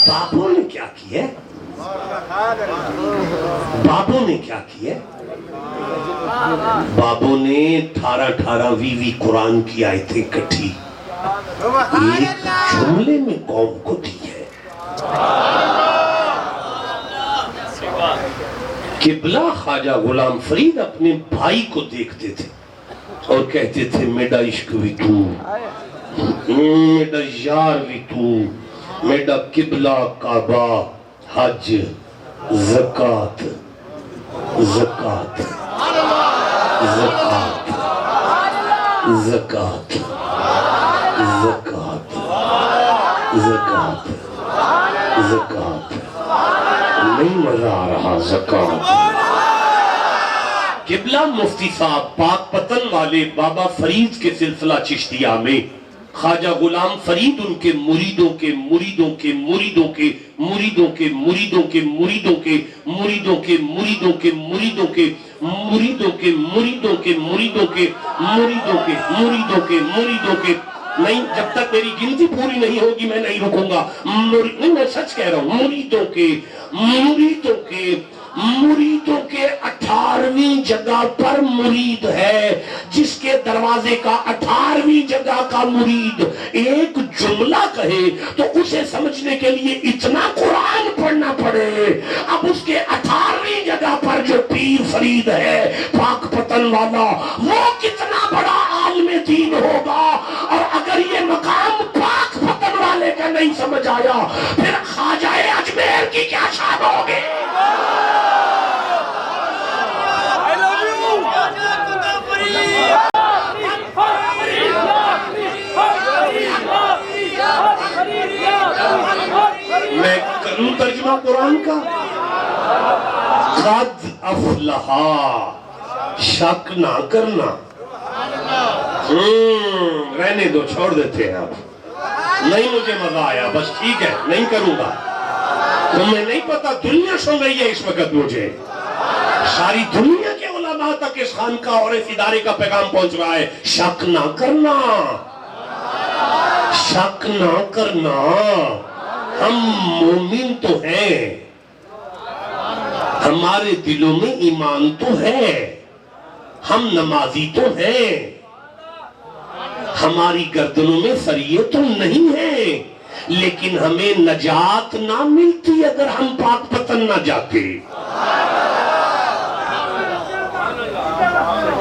बाबों ने क्या किया, बाबों ने क्या किया? बाबों ने 18 20 कुरान की आयतें इकट्ठी एक जुमले में कौम को दी है। किबला ख्वाजा गुलाम फरीद अपने भाई को देखते थे और कहते थे मेरा इश्क भी तू, मेरा यार भी तू, मेरा किबला काबा, हज, ज़कात, ज़कात, ज़कात, ज़कात, ज़कात, ज़कात, ज़कात, नहीं मजा आ रहा, ज़कात। किबला मुफ्ती साहब पाक पतन वाले बाबा फरीद के सिलसिला चिश्तिया में ख्वाजा गुलाम फरीद उनके मुरीदों के मुरीदों के मुरीदों के मुरीदों के मुरीदों के मुरीदों के मुरीदों के मुरीदों के मुरीदों के मुरीदों के मुरीदों के मुरीदों के मुरीदों के मुरीदों के मुरीदों के नहीं, जब तक मेरी गिनती पूरी नहीं होगी मैं नहीं रुकूंगा। नहीं, मैं सच कह रहा हूं, मुरीदों के मुरीदों के मुरीदों के 18वीं जगह पर मुरीद है, जिसके दरवाजे का 18वीं जगह का मुरीद एक जुमला कहे तो उसे समझने के लिए इतना कुरान पढ़ना पड़े। अब उसके 18वीं जगह पर जो पीर फरीद है पाक पतन वाला, वो कितना बड़ा आलिम दीन होगा। और अगर ये मकाम पाक पतन वाले का नहीं समझ आया, फिर ख्वाजाए अजमेर की क्या शान होगी। मैं करूं तर्जुमा कुरान का, कद अफलहा, शक ना करना। रहने दो, छोड़ देते हैं आप। नहीं मुझे मजा आया, बस ठीक है, नहीं करूंगा। तुम्हें नहीं पता दुनिया सुन रही है इस वक्त, मुझे सारी दुनिया के उलमा तक इस खानका और इस इदारे का पैगाम पहुंच रहा है, शक ना करना, शक ना करना। हम मोमिन तो हैं, हमारे दिलों में ईमान तो है, हम नमाजी तो हैं, हमारी गर्दनों में सरिये तो नहीं है, लेकिन हमें नजात ना मिलती अगर हम पाक पतन ना जाते।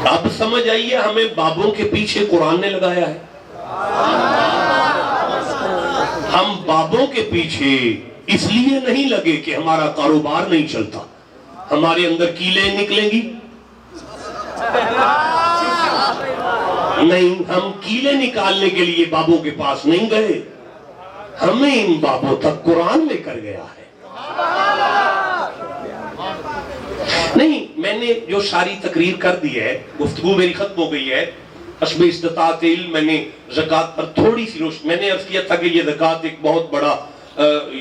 अब समझ आइए हमें बाबों के पीछे कुरान ने लगाया है। हम बाबों के पीछे इसलिए नहीं लगे कि हमारा कारोबार नहीं चलता, हमारे अंदर कीलें निकलेंगी नहीं, हम कीले निकालने के लिए बाबों के पास नहीं गए, हमें इन बाबों तक कुरान लेकर गया है। नहीं, मैंने जो सारी तकरीर कर दी है, गुफ्तगू मेरी खत्म हो गई है। हस्ब इस्तिताअत इल्म मैंने ज़कात पर थोड़ी सी रोशनी, मैंने अर्ज किया था कि ये ज़कात एक बहुत बड़ा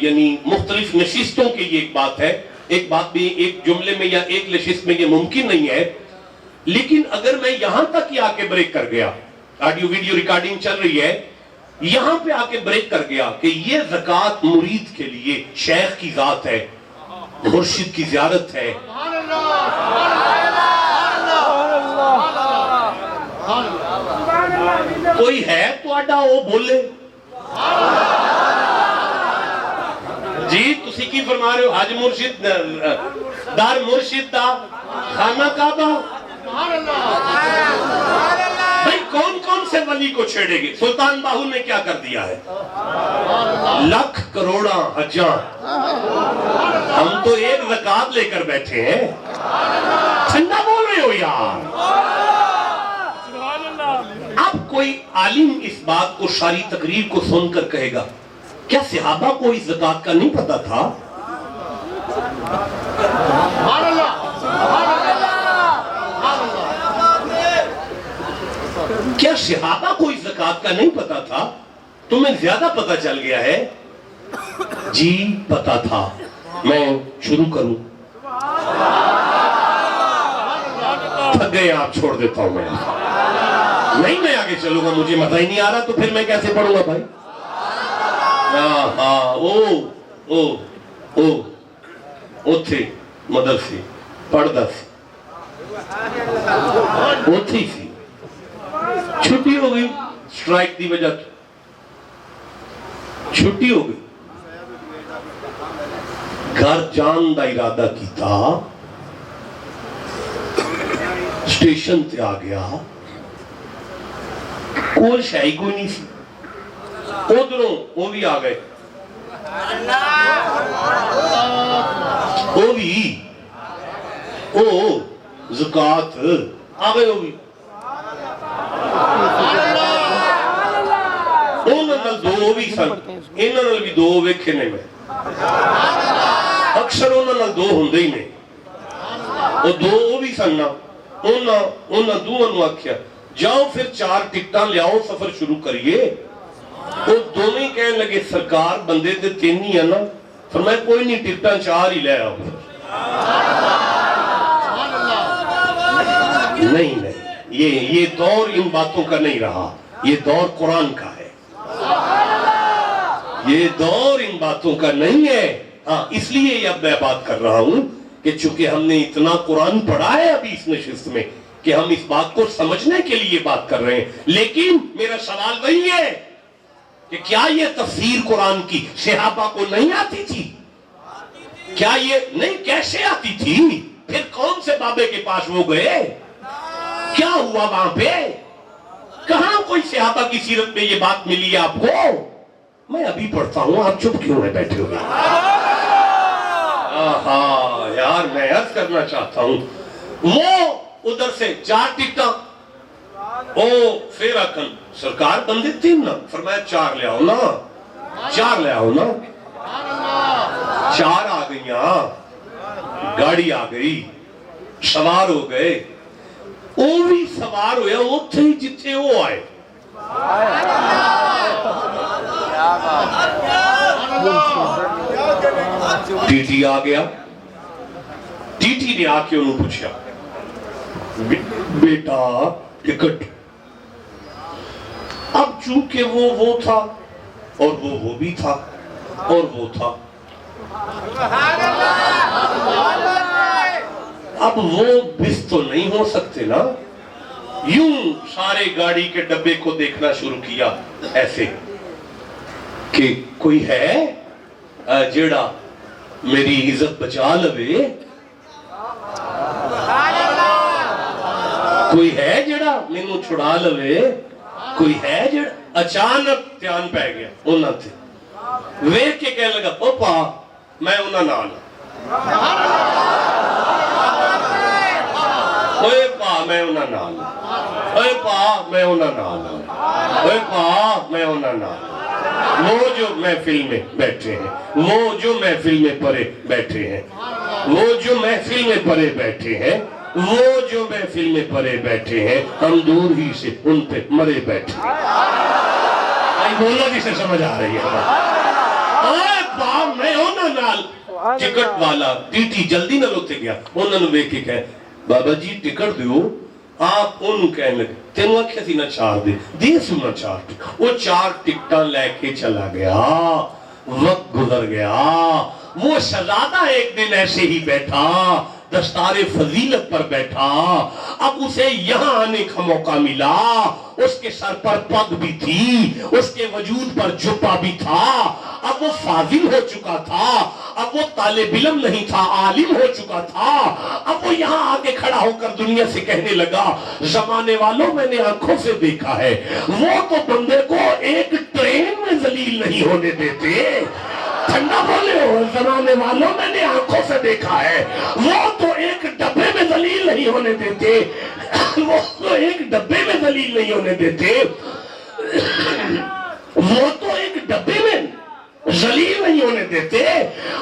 यानी मुख्तलिफ नशिस्तों की ये एक बात है, एक बात भी एक जुमले में या एक नशिस्त में ये मुमकिन नहीं है। लेकिन अगर मैं यहां तक ही आके ब्रेक कर गया, ऑडियो वीडियो रिकॉर्डिंग चल रही है, यहां पे आके ब्रेक कर गया कि ये ज़कात मुरीद के लिए शेख की जात है, मुर्शिद की ज़ियारत है। कोई है तो वो बोले जी, तुसी की फरमा रहे हो? हज मुर्शिद दार मुर्शिद दा खाना काबा। भाई कौन कौन से वली को छेड़ेंगे? सुल्तान बाहू ने क्या कर दिया है? लाख करोड़ा हजार, हम तो एक ज़कात लेकर बैठे हैं। ठंडा बोल रहे हो यार। अब कोई आलिम इस बात को सारी तकरीर को सुनकर कहेगा, क्या सहाबा को इस ज़कात का नहीं पता था? क्या सहाबा को इस ज़कात का नहीं पता था? तुम्हें ज्यादा पता चल गया है? जी पता था। मैं शुरू करूं? थक गए आप, छोड़ देता हूं मैं। नहीं, मैं आगे चलूंगा, मुझे मजा ही नहीं आ रहा, तो फिर मैं कैसे पढ़ूंगा भाई? हाँ, اوتھے مدرسے پڑھدا سی، اوتھے ہی سی، چھٹی ہو گئی سٹرائک دی وجہ تو، چھٹی ہو گئی، گھر جان دا ارادہ کیتا، سٹیشن تے آ گیا، کوئی شاہی کوئی نہیں سی، ادھروں وہ بھی آ گئے، وہ بھی زکات آ گئے، وہ بھی دو بھی سن، انہوں نے بھی دو ویکھے نہیں میں، اکثر انہوں نے دو ہوندے ہی نہیں، وہ دو بھی سن نا، انہوں دونوں آکھیا جاؤ پھر 4 ٹکٹاں لے آؤ سفر شروع کریے، وہ دونوں ہی کہنے لگے سرکار بندے دے 3 ہی ہے نا، فرمایا کوئی نہیں ٹکٹاں 4 ہی لے آؤ، نہیں یہ دور ان باتوں کا نہیں رہا، یہ دور قرآن کا ہے، یہ دور ان باتوں کا نہیں ہے، ہاں اس لیے اب میں بات کر رہا ہوں کہ چونکہ ہم نے اتنا قرآن پڑھا ہے ابھی اس نشست میں کہ ہم اس بات کو سمجھنے کے لیے بات کر رہے ہیں، لیکن میرا سوال وہی ہے کہ کیا یہ تفسیر قرآن کی صحابہ کو نہیں آتی تھی؟ کیا یہ نہیں کیسے آتی تھی؟ پھر کون سے بابے کے پاس وہ گئے؟ کیا ہوا وہاں پہ؟ کہاں کوئی صحابہ کی سیرت میں یہ بات ملی آپ کو؟ میں ابھی پڑھتا ہوں، آپ چپ کیوں ہیں بیٹھے ہوئے؟ یار میں عرض کرنا چاہتا ہوں، وہ ادھر سے 4 ٹکٹاں، پھر اکن سرکار بندے 3 نا، فرمایا 4 لے آؤ نا، 4 لے آؤ نا، 4 آ گئیاں، گاڑی آ گئی، سوار ہو گئے، وہ بھی سوار ہویا وہ تھے جتھے وہ آئے، ٹی ٹی آ گیا، ٹی ٹی نے آ کے انہوں پوچھا بیٹا ٹکٹ، اب چونکہ وہ تھا اور وہ بھی تھا اور وہ تھا، اب وہ بس تو نہیں ہو سکتے نا، یوں سارے گاڑی کے ڈبے کو دیکھنا شروع کیا ایسے کہ کوئی ہے جیڑا میری عزت بچا لوے، کوئی ہے جیڑا مینوں چھڑا لوے، کوئی ہے جیڑا، اچانک دھیان پہ گیا انہاں تھے، ویکھ کے کہنے لگا پاپا میں انہاں نال، اوے پا میں انہاں نال، اوے پا میں انہاں نال، اوے پا میں انہاں نال، وہ جو محفل میں بیٹھے ہیں، وہ جو محفل میں پڑے بیٹھے ہیں، وہ جو محفل میں پڑے بیٹھے ہیں، وہ جو محفل میں پڑے بیٹھے ہیں، ہم دور ہی سے ان پہ مرے بیٹھے ہیں، بولنا جسے سمجھ آ رہی ہے، اوے پا میں انہاں نال، ٹکٹ والا ٹی ٹی جلدی نہ لوتے گیا، انہوں نے بیک کے کہے بابا جی ٹکٹ دیو، آپ انہوں کہنے لگے تینوں آکھیا سی نہ 4 دے سنا 4 ٹکٹ، وہ 4 ٹکٹاں لے کے چلا گیا، وقت گزر گیا، وہ شہزادہ ایک دن ایسے ہی بیٹھا، دستار فضیلت پر بیٹھا، اب اسے یہاں آنے کا موقع ملا، اس کے سر پر پگ بھی تھی، اس کے وجود پر جھپا بھی تھا، اب وہ فاضل ہو چکا تھا، اب وہ طالب علم نہیں تھا، عالم ہو چکا تھا، اب وہ یہاں آگے کھڑا ہو کر دنیا سے کہنے لگا زمانے والوں میں نے آنکھوں سے دیکھا ہے، وہ تو بندے کو ایک ٹرین میں ذلیل نہیں ہونے دیتے، ٹھنڈا بولے ہو، زمانے والوں میں نے آنکھوں سے دیکھا ہے، وہ تو ایک ڈبے میں ذلیل نہیں ہونے دیتے، وہ تو ایک ڈبے میں ذلیل نہیں ہونے دیتے، وہ تو ایک ڈبے میں ذلیل نہیں ہونے دیتے،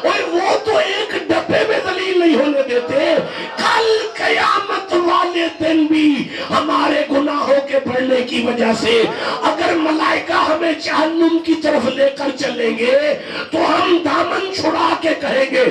اور وہ تو ایک ڈبے میں ذلیل نہیں ہونے دیتے، کل قیامت والے دن بھی ہمارے گناہوں کے بڑھنے کی وجہ سے اگر ملائکہ ہمیں جہنم کی طرف لے کر چلیں گے تو ہم دامن چھڑا کے کہیں گے